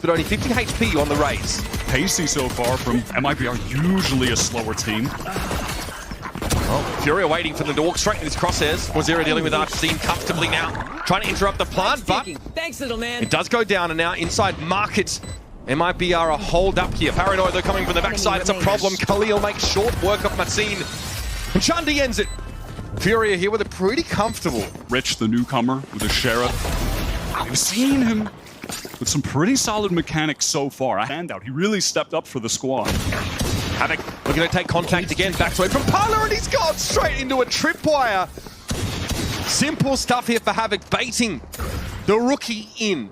but only 50 HP on the raise. Pacey so far from MIBR, usually a slower team. Oh, Furia waiting for them to walk straight in his crosshairs. Wazira dealing with Arcene comfortably now. Trying to interrupt the plant, but thanks, little man. It does go down, and now inside market. MIBR a hold up here. Paranoid though coming from the backside. It's a problem. Khalil makes short work of Mateen. And Chandi ends it. Furia here with it pretty comfortable. Rich, the newcomer, with a sheriff. We've seen him with some pretty solid mechanics so far. A handout. He really stepped up for the squad. Havoc looking to take contact again. Backs away from Parler, and he's gone straight into a tripwire. Simple stuff here for Havoc, baiting the rookie in.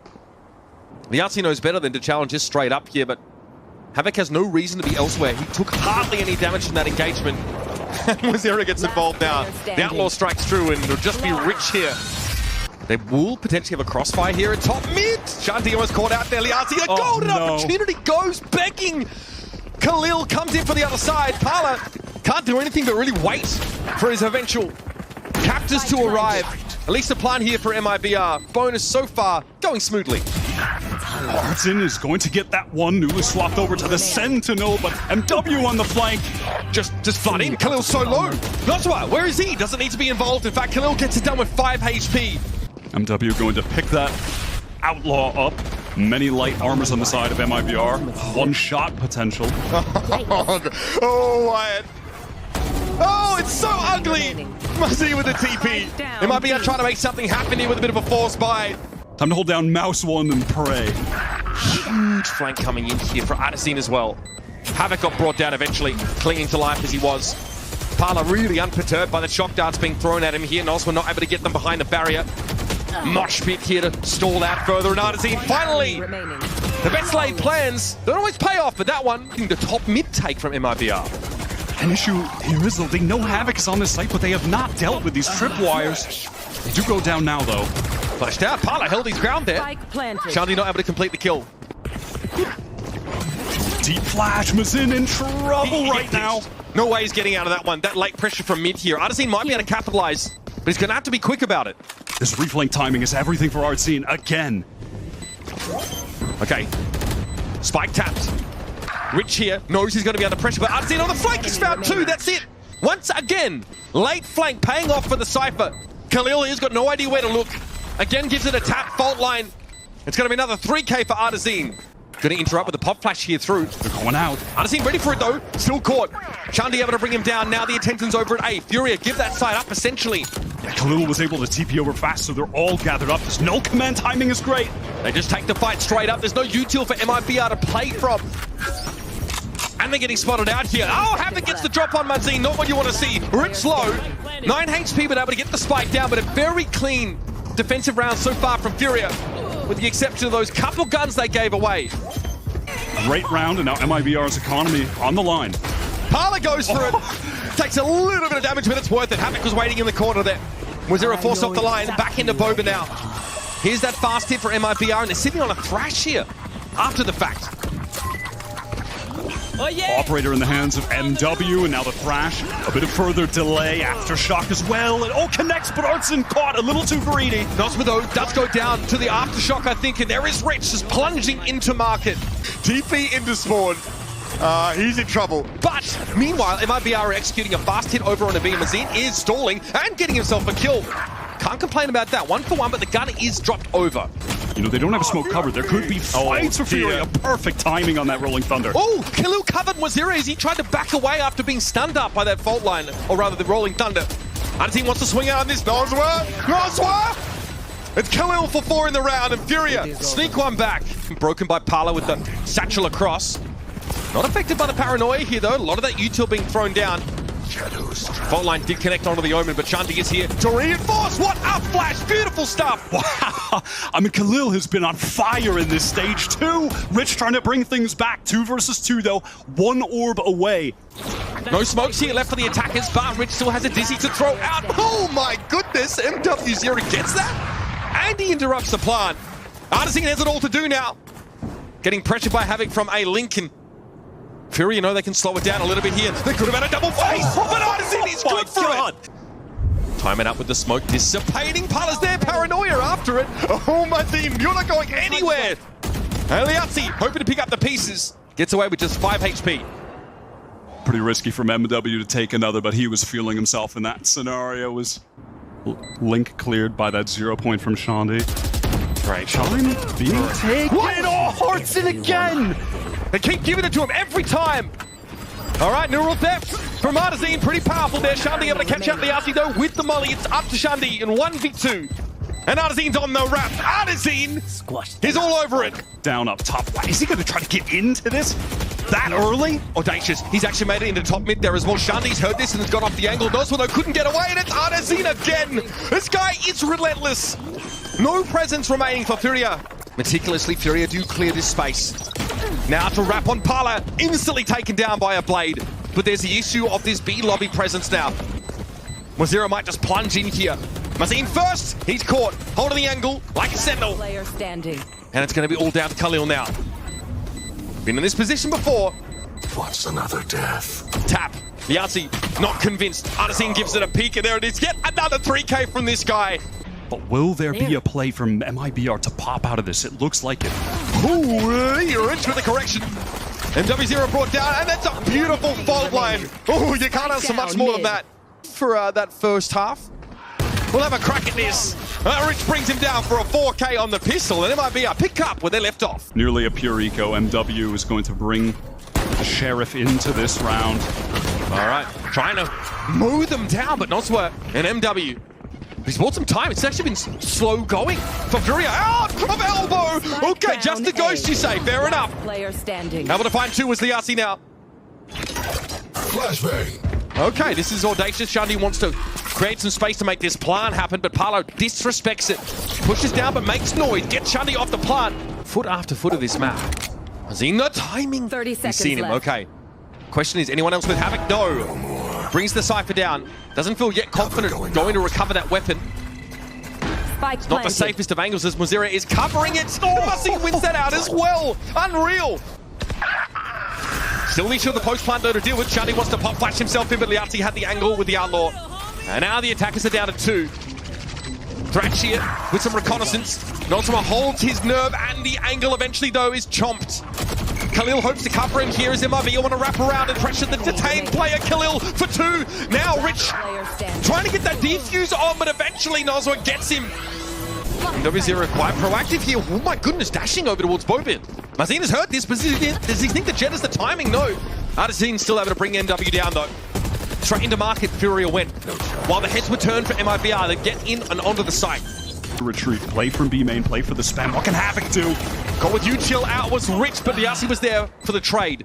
The Artsy knows better than to challenge this straight up here, but Havoc has no reason to be elsewhere. He took hardly any damage from that engagement. Wazira gets involved now. The Outlaw strikes through, and it'll just be Rich here. They will potentially have a crossfire here at top mid. Shanti almost caught out there. Liazzi, a golden opportunity goes begging. Khalil comes in for the other side. Parla can't do anything but really wait for his eventual captors to arrive. At least the plan here for MIBR. Bonus so far going smoothly. Martin is going to get that one. Newly swapped over to the Sentinel, but MW on the flank. Just flood in. Khalil's so low. Notwa, where is he? Doesn't need to be involved. In fact, Khalil gets it done with 5 HP. MW going to pick that Outlaw up. Many light armors on the side of MIBR. One shot potential. Oh, Wyatt. Oh, it's so ugly. Muzzy with the TP. MIBR trying to make something happen here with a bit of a force buy. Time to hold down Mouse 1 and pray. Huge flank coming in here for Artisine as well. Havoc got brought down eventually, clinging to life as he was. Parla really unperturbed by the shock darts being thrown at him here. Noswa not able to get them behind the barrier. Mosh pit here to stall out further, and Artisine finally! The best laid plans don't always pay off, but that one, the top mid take from MIBR. An issue here is though, they know Havoc is on this site, but they have not dealt with these tripwires. They do go down now though. Flashed out, Parla held his ground there. Shandy not able to complete the kill. Deep flash, Mazin in trouble right now. No way he's getting out of that one. That late pressure from mid here. Artisine might be able to capitalize, but he's going to have to be quick about it. This reflank timing is everything for Artsine again. Okay. Spike tapped. Rich here knows he's going to be under pressure, but Artsine on the flank. He's found 2. That's it. Once again, late flank paying off for the Cypher. Khalil has got no idea where to look. Again gives it a tap fault line. It's going to be another 3k for Artisine. Going to interrupt with the pop flash here through. They're going out. Artisine ready for it though. Still caught. Chandi able to bring him down. Now the attention's over at A. Furia give that side up essentially. Yeah, Khalil was able to TP over fast, so they're all gathered up. There's no command timing is great. They just take the fight straight up. There's no util for MIBR to play from. And they're getting spotted out here. Oh, Havoc gets the drop on Mazin. Not what you want to see. Rich low. 9 HP, but able to get the spike down, but a very clean defensive round so far from Furia, with the exception of those couple guns they gave away. Great round, and now MIBR's economy on the line. Parla goes for it. Takes a little bit of damage, but it's worth it. Havoc was waiting in the corner there. Wazira forced off the line. Back into Boba now. Here's that fast hit for MIBR, and they're sitting on a thrash here after the fact. Oh, yeah. Operator in the hands of MW, and now the thrash. A bit of further delay, aftershock as well. And connects, but Artson caught a little too greedy. Nosma though does go down to the aftershock, I think, and there is Rich just plunging into market. TP into spawn. He's in trouble. But meanwhile, MIBR are executing a fast hit over on a B. Mazin is stalling and getting himself a kill. Can't complain about that. 1 for 1, but the gun is dropped over. You know, they don't have a smoke cover. There could be fights for Furia. Perfect timing on that Rolling Thunder. Oh, Khalil covered Wazira as he tried to back away after being stunned up by that fault line, or rather the Rolling Thunder. Artisine wants to swing out on this. Noswa! It's Khalil for 4 in the round, and Furia sneak one back. Broken by Parla with the satchel across. Not affected by the paranoia here, though. A lot of that util being thrown down. Fault line did connect onto the Omen, but Shanti is here to reinforce. What a flash! Beautiful stuff! Wow! I mean, Khalil has been on fire in this stage too. Rich trying to bring things back. 2 versus 2 though. 1 orb away. No smokes here left for the attackers, but Rich still has a dizzy to throw out. Oh my goodness! MW0 gets that, and he interrupts the plan. Artisine has it all to do now. Getting pressured by Havoc from a Lincoln. Fury, you know, they can slow it down a little bit here. They could have had a double face, but Artisine is good for it. Time it up with the smoke dissipating. Parla's there, paranoia after it. Oh, my team, you're not going anywhere. Eliazzi hoping to pick up the pieces. Gets away with just 5 HP. Pretty risky from MW to take another, but he was feeling himself in that scenario. Was Link cleared by that 0 point from Shandy. Great. Shine being taken. What? Oh, Hartson again! They keep giving it to him every time. All right, neural theft from Artazine. Pretty powerful there. Shandy able to catch out Eliazzi though with the molly. It's up to Shandy in 1v2. And Artazine's on the wrap. Artazine is all over it. Down up top. Why is he going to try to get into this that early? Audacious. He's actually made it into top mid there as well. Shandy's heard this and has gone off the angle. Noswell though couldn't get away, and it's Artazine again. This guy is relentless. No presence remaining for Furia. Meticulously, Furia do clear this space. Now to wrap on Parla, instantly taken down by a blade. But there's the issue of this B lobby presence now. Mozero might just plunge in here. Mazin first, he's caught, holding the angle like a sentinel. Player standing. And it's going to be all down to Khalil now. Been in this position before. What's another death? Tap. Eliazzi not convinced. Artazine gives it a peek, and there it is. Yet another 3K from this guy. But will there be a play from MIBR to pop out of this? It looks like it. Ooh, you're in for the correction. MW0 brought down, and that's a beautiful fault line. Oh, you can't answer much more than that for that first half. We'll have a crack at this. Rich brings him down for a 4K on the pistol, and MIBR pick up where they left off. Nearly a pure eco. MW is going to bring the Sheriff into this round. All right, trying to mow them down, but not swear. And MW, he's bought some time. It's actually been slow going for Furia. Out of elbow. Okay, just the ghost, you say. Fair enough. Player standing. Able to find 2 was Eliazzi now. Flashbang. Okay, this is audacious. Shandy wants to create some space to make this plant happen, but Parlo disrespects it. Pushes down, but makes noise. Gets Shandy off the plant. Foot after foot of this map. Mazin, the timing. 30 seconds He's seen him, left. okay. Question is, anyone else with Havoc? No. Brings the Cypher down. Doesn't feel yet confident going to recover that weapon. Spike Not the planted. safest of angles as Mozera is covering it. Oh, Mazin wins that out as well. Unreal. Still issue of the post plant though to deal with. Shandy wants to pop flash himself in, but Eliazzi had the angle with the Outlaw. And now the attackers are down to 2. Thrash here with some reconnaissance. Nonsama holds his nerve, and the angle eventually though is chomped. Khalil hopes to cover him here as MIB want to wrap around and pressure the detained player. Khalil for 2. Now Rich Player standing. trying to get that defuse on, but eventually Noswa gets him. MW0 quite proactive here. Oh my goodness, dashing over towards Bobin. Mazin has heard this, but does he think the jet is the timing? No. Artazine still able to bring MW down though. Straight into market, Furia went. While the heads were turned for MIBR, they get in and onto the site. Retreat. Play from B main, play for the spam. What can Havoc do? Got with you, chill out was Rich, but Eliazzi was there for the trade.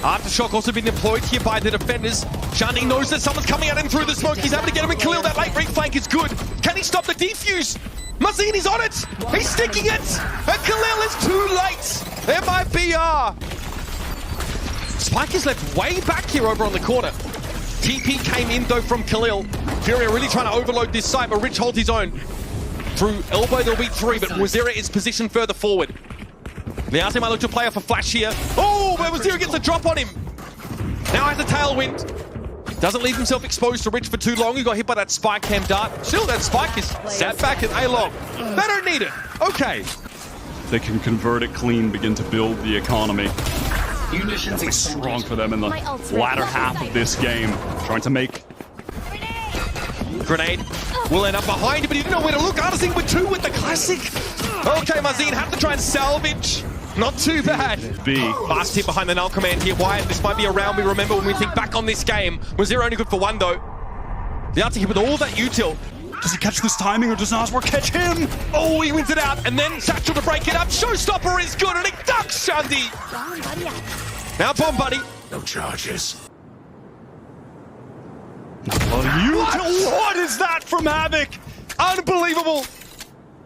Aftershock also been deployed here by the defenders. Shandy knows that someone's coming at him through the smoke. He's able to get him, and Khalil, that late flank is good. Can he stop the defuse? Mazin is on it! He's sticking it! And Khalil is too late! MIBR! Spike is left way back here over on the corner. TP came in though from Khalil. Furia really trying to overload this site, but Rich holds his own. Through elbow there'll be 3, but Wazira is positioned further forward. Liante might look to play off a flash here. Oh, but Wazira gets a drop on him. Now has a tailwind. Doesn't leave himself exposed to Rich for too long. He got hit by that spike cam dart. Still, that spike is sat back at A-Long. They don't need it. Okay. They can convert it clean, begin to build the economy. Definitely strong for them in the latter half of this game. Trying to make... Grenade will end up behind him, but he didn't know where to look. Artazine with 2 with the classic. Okay, Mazin had to try and salvage. Not too bad. B. Fast hit behind the null command here. Wyatt, this might be a round we remember when we think back on this game. Was Zero only good for 1 though? The answer here with all that util. Does he catch this timing, or does Noswar catch him? Oh, he wins it out, and then Satchel to break it up. Showstopper is good, and it ducks Shandy. Now bomb buddy. No charges. What is that from Havoc? Unbelievable.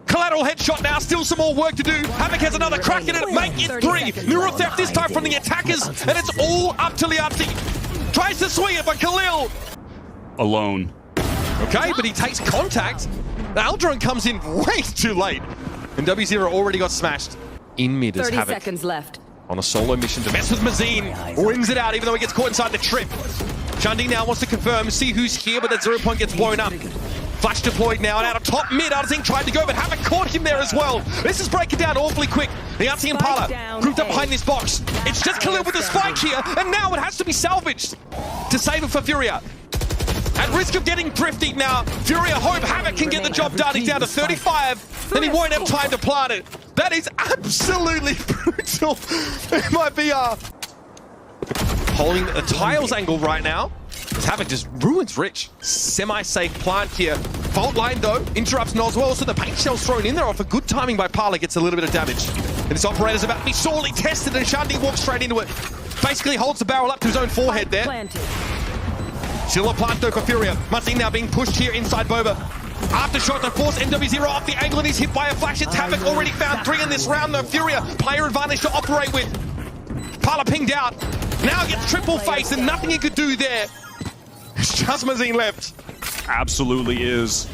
Collateral headshot now, still some more work to do. Havoc has another crack at it, make it 3. Neural theft this time from the attackers, and it's all up to Liazzi. Tries to swing it, but Khalil. Alone. Okay, but he takes contact. The Aldron comes in way too late. And W0 already got smashed. In mid is 30 Havoc. seconds left. On a solo mission to mess with Mazin. Wins it out, even though he gets caught inside the trip. Shandy now wants to confirm, see who's here, but that 0 point gets blown up. Flash deployed now, and out of top mid, Arzing tried to go, but haven't caught him there as well. This is breaking down awfully quick. Liazzi and Pala grouped up behind this box. It's just Khalil with the spike here, and now it has to be salvaged to save it for Furia. At risk of getting thrifty now, Furia hope Havoc can get the job done. He's down to 35, and he won't have time to plant it. That is absolutely brutal. MIBR holding the tiles angle right now. Havoc just ruins Rich. Semi-safe plant here. Fault line though, interrupts Noswell, so the paint shell's thrown in there off a good timing by Parla, gets a little bit of damage. And this operator's about to be sorely tested, and Shandi walks straight into it. Basically holds the barrel up to his own forehead there. Still a plant though for Furia. Mazin now being pushed here inside Boba. Aftershock to force MW0 off the angle, and he's hit by a flash. It's Havoc already found 3 in this round though. Furia, player advantage to operate with. Parla pinged out. Now gets triple face, and nothing he could do there. It's just Mazin left. Absolutely is.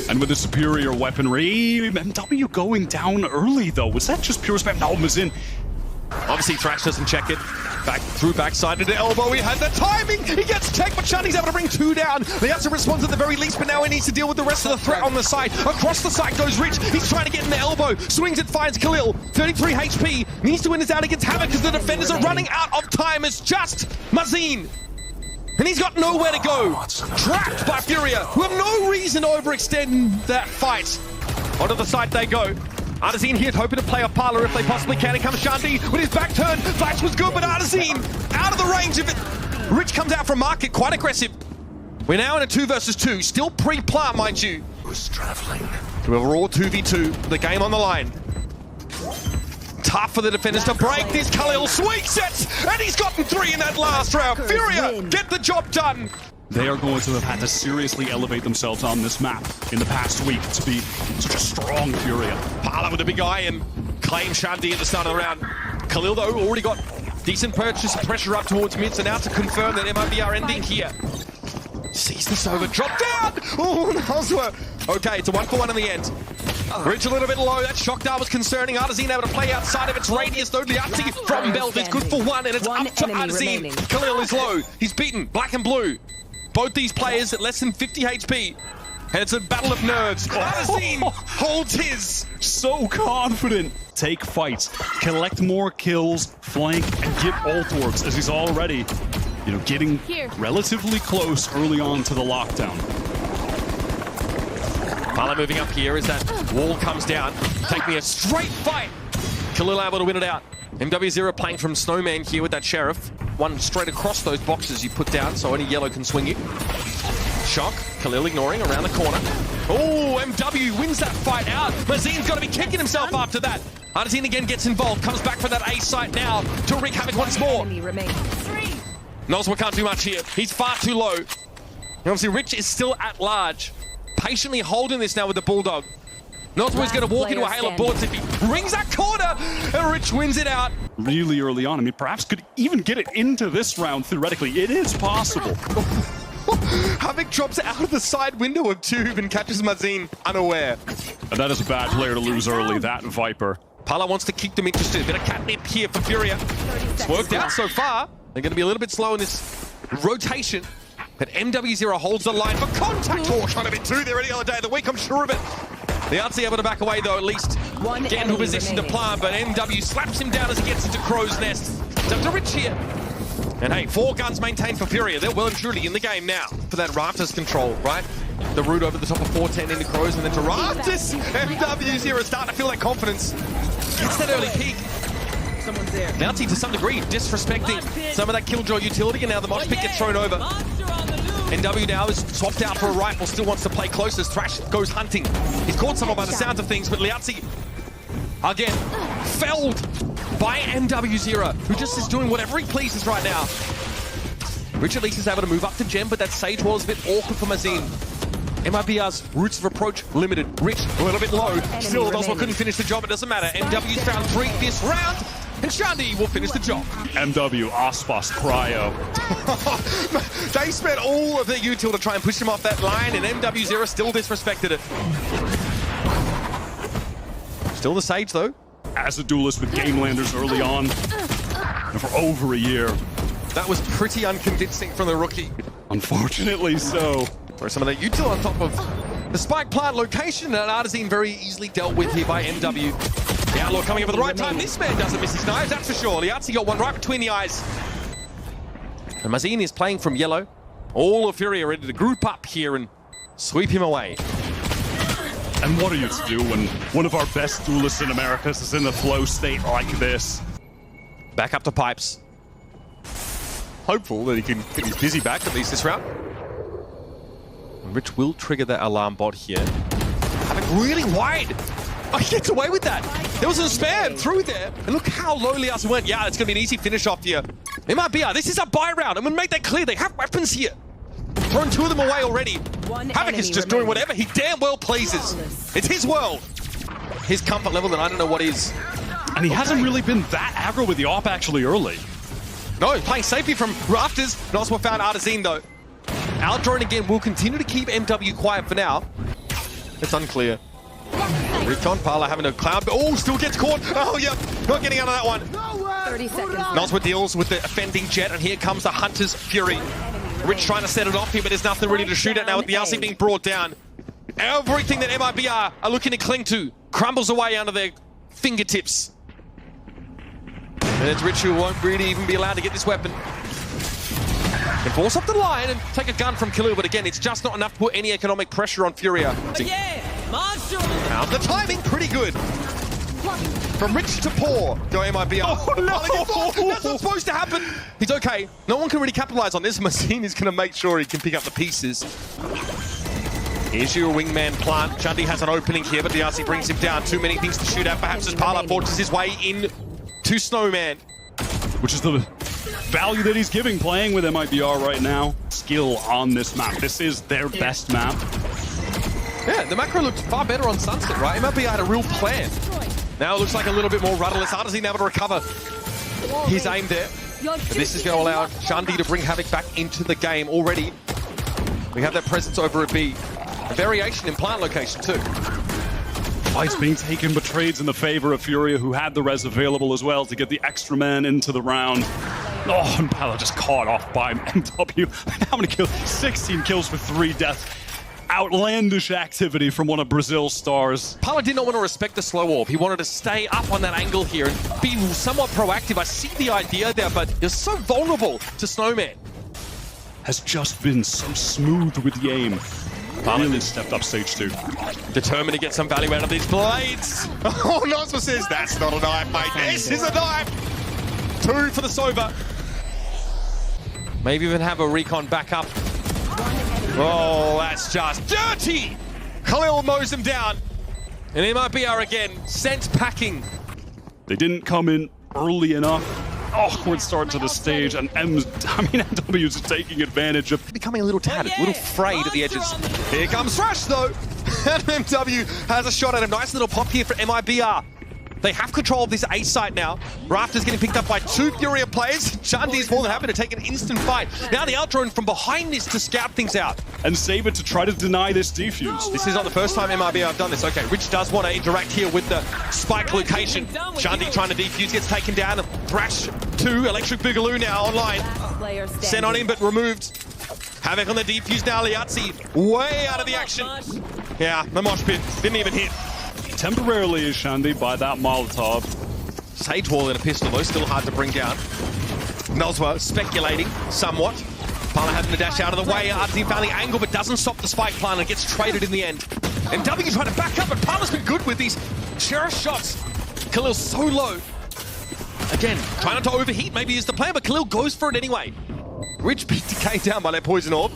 And with the superior weaponry, MW going down early though. Was that just pure spam? No, Mazin. Obviously Thrash doesn't check it. Back through backside into elbow. He had the timing. He gets checked, but Shandy's able to bring 2 down. He has to respond at the very least, but now he needs to deal with the rest of the threat on the side. Across the side goes Rich. He's trying to get in the elbow. Swings it, finds Khalil. 33 HP. Needs to win this out against Havoc because the defenders are running out of time. It's just Mazin. And he's got nowhere to go. Trapped by Furia, who have no reason to overextend that fight. Onto the side they go. Artazine here hoping to play off Parla if they possibly can. Here comes Shandy with his back turn. Flash was good, but Artazine out of the range of it. Rich comes out from market, quite aggressive. We're now in a 2 versus 2, still pre-plant, mind you. Who's traveling? To a raw 2v2, the game on the line. Tough for the defenders to break this. Khalil sweet sets, and he's gotten 3 in that last round. Furia get the job done. They are going to have had to seriously elevate themselves on this map in the past week to be such a strong Furia. Parla with a big eye and claim Shandy at the start of the round. Khalil, though, already got decent purchase pressure up towards mid, so now to confirm that MIBR ending here. Sees this over, drop down! Oh, Noswell. Okay, it's a 1-for-1 in the end. Rich a little bit low, that shock dart was concerning. Artazine able to play outside of its radius, though. Liazzi from Belt is good for 1, and it's up to Artazine. Khalil is low, he's beaten, black and blue. Both these players at less than 50 HP. And it's a battle of nerves. Artazine holds his. So confident. Take fights, collect more kills, flank, and get ultorps as he's already, getting relatively close early on to the lockdown. Parla moving up here as that wall comes down. Take me a straight fight. Khalil able to win it out. MW0 playing from Snowman here with that Sheriff. One straight across those boxes you put down, so only yellow can swing you. Shock, Khalil ignoring around the corner. Oh, MW wins that fight out. Mazin's got to be kicking himself after that. Artazine again gets involved, comes back for that A site now to wreak havoc once more. Noswell can't do much here. He's far too low. And obviously, Rich is still at large. Patiently holding this now with the Bulldog. Noswell's going to walk into a hail of bullets if he rings that corner, and Rich wins it out. Really early on. I mean, perhaps could even get it into this round, theoretically. It is possible. Havoc drops out of the side window of Tube and catches Mazin unaware. And that is a bad player to lose early, that Viper. Parla wants to keep them interested. A bit of catnip here for Furia. It's worked out so far. They're going to be a little bit slow in this rotation. But MW0 holds the line for contact. Oh, trying to be 2 there any other day of the week, I'm sure of it. The Artsy able to back away though, at least. Get into a position to plant, but MW slaps him down as he gets into Crow's Nest. It's up to Rich here. And hey, 4 guns maintained for Furia. They're well and truly in the game now for that Rafters control, right? The route over the top of 410 into Crows and then to Rafters. MW0 starting to feel that confidence. Gets that early peak. Someone's there. Bounty to some degree, disrespecting some of that Killjoy utility, and now the Mosh Pit gets thrown over. NW now is swapped out for a rifle, still wants to play close as Thrash goes hunting. He's caught someone by the sounds of things, but Liazzi, again, felled by MW0, who just is doing whatever he pleases right now. Rich at least is able to move up to Gem, but that Sage Wall is a bit awkward for Mazin. MIBR's routes of approach limited. Rich a little bit low. Still, Noswell couldn't finish the job. It doesn't matter. MW's found 3 this round, and Shandy will finish the job. MW, Ospas, Cryo. They spent all of their util to try and push him off that line, and MW0 still disrespected it. Still the Sage, though. As a duelist with Game Landers early on, and for over a year. That was pretty unconvincing from the rookie. Unfortunately so. Or some of that util on top of the spike plant location, and Artazine very easily dealt with here by MW. The Outlaw coming up at the right time. This man doesn't miss his knives, that's for sure. Liazzi got one right between the eyes. And Mazin is playing from yellow. All of Furia ready to group up here and sweep him away. And what are you to do when one of our best duelists in America is in a flow state like this? Back up to Pipes. Hopeful that he can get his busy back at least this round. And Rich will trigger that alarm bot here. Having really wide. Oh, he gets away with that. There was a spam through there. And look how low Liazzi went. Yeah, it's going to be an easy finish off here. MIBR, this is a buy round. I'm going to make that clear. They have weapons here. Thrown two of them away already. Havoc is just doing whatever he damn well pleases. It's his world. His comfort level that I don't know what is. And he hasn't really been that aggro with the op actually early. No, he's playing safely from rafters. Nosma found Artazine though. Outdrone again will continue to keep MW quiet for now. It's unclear. Recon, Parla having a cloud, but oh, still gets caught. Oh, yeah, not getting out of that one. 30 seconds. Nosma deals with the offending jet, and here comes the Hunter's Fury. Rich trying to set it off here, but there's nothing really to shoot at now with the RC being brought down. Everything that MIBR are looking to cling to crumbles away under their fingertips. And it's Rich who won't really even be allowed to get this weapon. Can force up the line and take a gun from Khalil, but again, it's just not enough to put any economic pressure on Furia. Now, the timing pretty good. From Rich to poor, go MIBR. Oh no! That's not supposed to happen. He's okay. No one can really capitalize on this. Mazin is going to make sure he can pick up the pieces. Here's your wingman plant. Chundy has an opening here, but the RC brings him down. Too many things to shoot at. Perhaps as Parla forces his way in to Snowman. Which is the value that he's giving playing with MIBR right now. Skill on this map. This is their best map. Yeah, the macro looked far better on Sunset, right? MIBR had a real plan. Now it looks like a little bit more rudderless. Artazine able to recover his aim there. But this is going to allow Chundy to bring Havoc back into the game already. We have that presence over at B. A variation in plant location too. Fights being taken, but trades in the favor of Furia, who had the res available as well to get the extra man into the round. Oh, and Pala just caught off by MW. How many kills? 16 kills for 3 deaths. Outlandish activity from one of Brazil's stars. Parla did not want to respect the slow orb. He wanted to stay up on that angle here and be somewhat proactive. I see the idea there, but you're so vulnerable to Snowman. Has just been so smooth with the aim. Parla really stepped up stage 2. Determined to get some value out of these blades. Oh, Nosma says, that's not a knife, mate. This is a knife. 2 for the Sova. Maybe even have a recon back up. Oh, that's just dirty! Khalil mows him down. And MIBR again, sense packing. They didn't come in early enough. Awkward start to the stage, and MW is taking advantage of Becoming a little tattered, a little frayed at the edges. Here comes Thrash though! And MW has a shot at a nice little pop here for MIBR. They have control of this A site now. Rafters getting picked up by 2 Furia players. Chandy's more than happy to take an instant fight. Now the outdrone from behind this to scout things out. and Saber to try to deny this defuse. This is not the first time MIBR have done this. Okay, Rich does want to interact here with the spike location. Chandy trying to defuse, gets taken down. Thrash 2, Electric Boogaloo now online. Sent on him, but removed. Havoc on the defuse now, Liazzi way out of the action. Yeah, the mosh pit didn't even hit. Temporarily is Shandy by that Molotov. Sage Wall in a pistol though, still hard to bring down. Nosma speculating somewhat. Parla having to dash out of the way. Artazine found the angle, but doesn't stop the spike plan and gets traded in the end. And W trying to back up, but Parla's been good with these cherished shots. Khalil's so low. Again, trying not to overheat maybe is the plan, but Khalil goes for it anyway. Rich beat decayed down by that poison orb.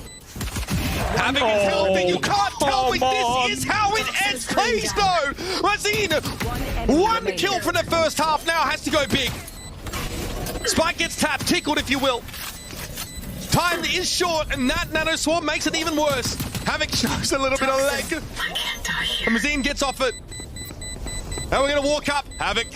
Having it healthy, you can't tell me this is how it ends. Please no! Mazin, one kill from the first half now, has to go big. Spike gets tapped, tickled if you will. Time is short, and that Nano Swarm makes it even worse. Havoc shows a little bit of leg. And Mazin gets off it. Now we're gonna walk up. Havoc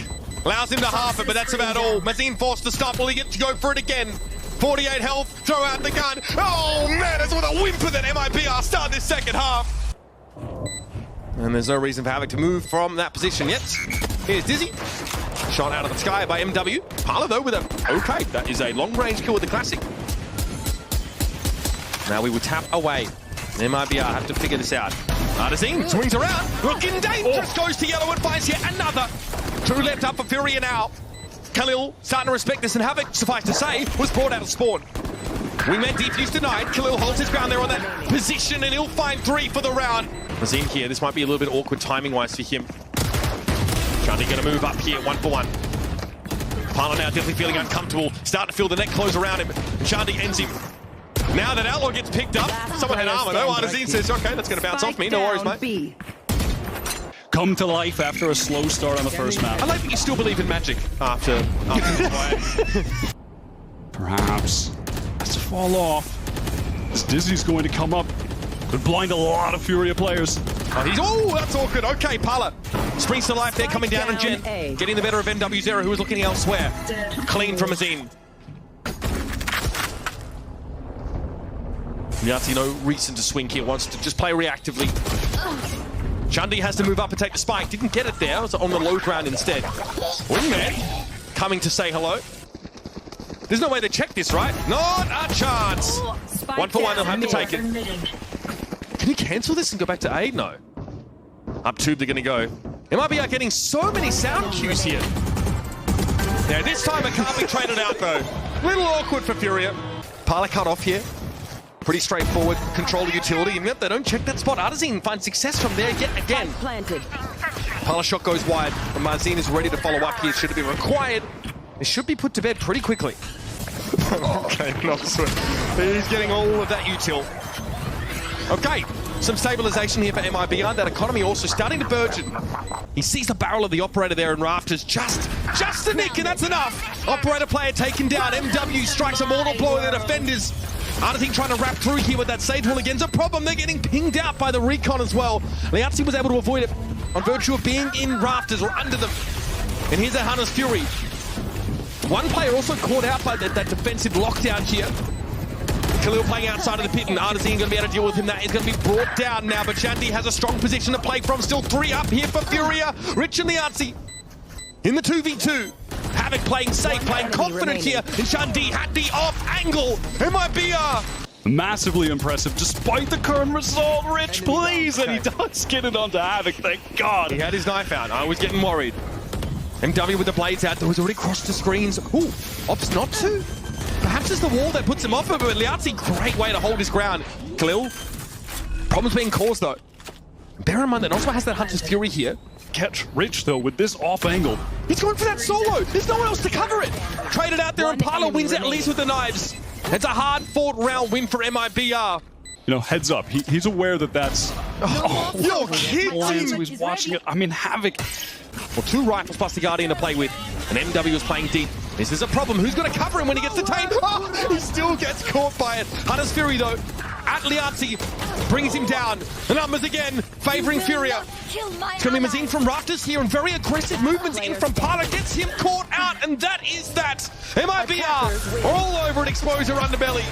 allows him to half it, but that's about all. Mazin forced to stop. Will he get to go for it again? 48 health, throw out the gun. Oh man, that's with a whimper that MIBR start this second half. And there's no reason for Havoc to move from that position yet. Here's Dizzy. Shot out of the sky by MW. Parla though with a, okay, that is a long range kill with the classic. Now we will tap away. MIBR have to figure this out. Artazine swings around, looking dangerous, goes to yellow and finds yet another. 2 left up for Furia now. Khalil starting to respect this, and Havoc, suffice to say, was brought out of spawn. Wingman defuse denied. Khalil holds his ground there on that position, and he'll find 3 for the round. Azim here, this might be a little bit awkward timing-wise for him. Shandy going to move up here, 1-for-1. Parla now definitely feeling uncomfortable, starting to feel the net close around him. And Shandy ends him. Now that Outlaw gets picked up, someone had armor though. Artazine says, okay, that's going to bounce off me, no worries, mate. B. Come to life after a slow start on the first map. I like that you still believe in magic after Perhaps has to fall off. This Dizzy's going to come up. Could blind a lot of Furia players. Oh, that's awkward. Okay, Parla springs to life there, coming down, and Jen getting the better of NW0, who was looking elsewhere. Clean from Azim. Yahtzee, no reason to swing here, wants to just play reactively. Shandy has to move up and take the spike. Didn't get it there, it was on the low ground instead. Wingman coming to say hello. There's no way to check this, right? Not a chance. 1-for-1, they'll have to take it. Can you cancel this and go back to A? No. Up tube, they're going to go. MIBR getting so many sound cues here. Now, this time it can't be traded out, though. Little awkward for Furia. Parla cut off here. Pretty straightforward. Control the utility. And yet they don't check that spot. Artazine finds success from there yet again. Planted. Parla shot goes wide. And Marzine is ready to follow up here. Should it be required? It should be put to bed pretty quickly. Okay, he's getting all of that util. Okay, some stabilization here for MIBR. That economy also starting to burgeon. He sees the barrel of the operator there in rafters. Just a nick, and that's enough. Operator player taken down. MW strikes a mortal blow at the defenders. Artazine trying to wrap through here with that Sage Wall again's a problem. They're getting pinged out by the recon as well. Liazzi was able to avoid it on virtue of being in rafters or under them. And here's a Hunter's Fury. One player also caught out by that defensive lockdown here. Khalil playing outside of the pit, and Artazine going to be able to deal with him. That is going to be brought down now, but Shandy has a strong position to play from. Still 3 up here for Furia. Rich and Liazzi in the 2v2. Havoc playing safe, playing confident here, and Shandy had the off angle. MIBR. Massively impressive, despite the current result. Rich, please, and he does get it onto Havoc, thank God. He had his knife out. I was getting worried. MW with the blades out, though, he's already crossed the screens. Ooh, opts not to. Perhaps it's the wall that puts him off of it, but Liazzi, great way to hold his ground. Khalil, problems being caused, though. Bear in mind that also has that Hunter's Fury here. Catch Rich, though, with this off angle. He's going for that solo. There's no one else to cover it. Traded out there, and Parla wins at least with the knives. It's a hard-fought round win for MIBR. You know, heads up, he's aware that that's... Oh, you're kidding! So he's watching it. I mean, Havoc... Well, 2 rifles plus the Guardian to play with, and MW is playing deep. This is a problem. Who's going to cover him when he gets detained? Oh, he still gets caught by it. Hunter's Fury, though, at Liazzi, brings him down. The numbers again, favoring Furia. It's going to be Mazine from rafters here, and very aggressive movements in from Parla. Gets him caught out, and that is that. MIBR all over an exposure underbelly.